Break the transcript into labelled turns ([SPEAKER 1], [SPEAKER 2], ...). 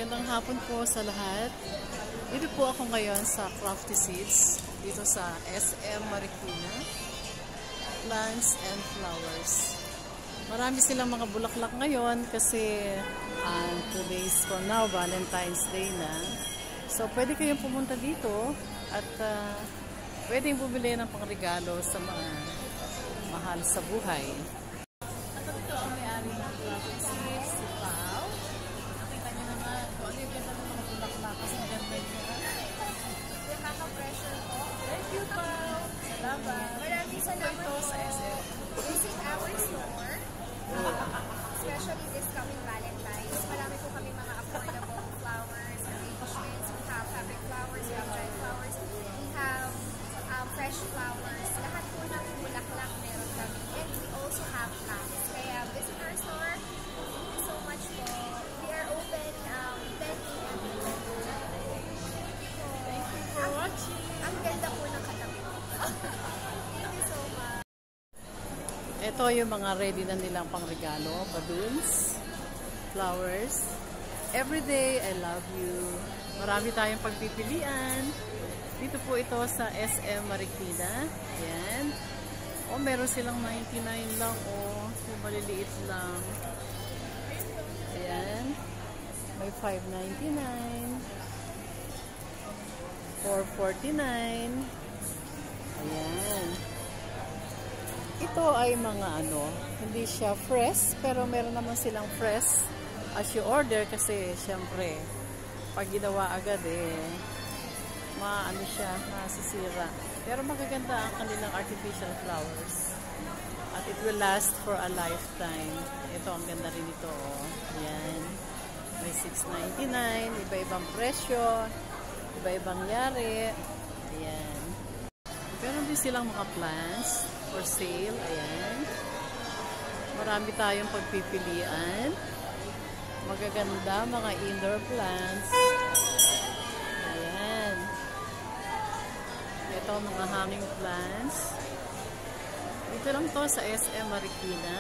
[SPEAKER 1] Magandang hapon po sa lahat. Dito po ako ngayon sa Crafty Seeds, dito sa SM Marikina, Plants and Flowers. Marami silang mga bulaklak ngayon kasi 2 days from now, Valentine's Day na. So pwede kayong pumunta dito at pwedeng bumili ng pangregalo sa mga mahal sa buhay. At ito ang may-ari ng Crafty Seeds, si Pao. Nakita niyo naman kung ano yung ganda ng mga bulaklak kasi ganda niya.
[SPEAKER 2] Nakaka-pressure po.
[SPEAKER 1] Thank you, Pao. Salamat.
[SPEAKER 2] Maraming salamat
[SPEAKER 1] Ito
[SPEAKER 2] po.
[SPEAKER 1] sa SM.
[SPEAKER 2] Visit our store. Especially this coming Valentine's. Marami po kami mga affordable flowers, arrangements. We have fabric flowers, we have dried flowers, we have fresh flowers. Lahat po ng bulaklak meron kami. And we also have plants. Kaya visit our store. Thank you so much po. We are open 10 a.m.
[SPEAKER 1] Thank you for watching.
[SPEAKER 2] Ang ganda po ng katabi. Thank you so much.
[SPEAKER 1] Ito yung mga ready na nilang pangregalo, balloons, flowers. Everyday, I love you. Marami tayong pagpipilian. Dito po ito sa SM Marikina. Ayan. O, meron silang 99 lang. O, yung maliliit lang. Ayan. May 5.99. 4.49. Ayan. Ito ay mga hindi siya fresh, pero meron naman silang fresh as you order kasi syempre, pag ginawa agad siya, masisira. Pero magaganda ang kanilang artificial flowers. At it will last for a lifetime. Ito, ang ganda rin ito. Ayan. May 6.99, iba-ibang presyo, iba-ibang yari. Ayan. Meron din silang mga plants for sale. Ayan. Marami tayong pagpipilian. Magaganda mga indoor plants. Ayan. Ito mga hanging plants. Dito lang to sa SM Marikina.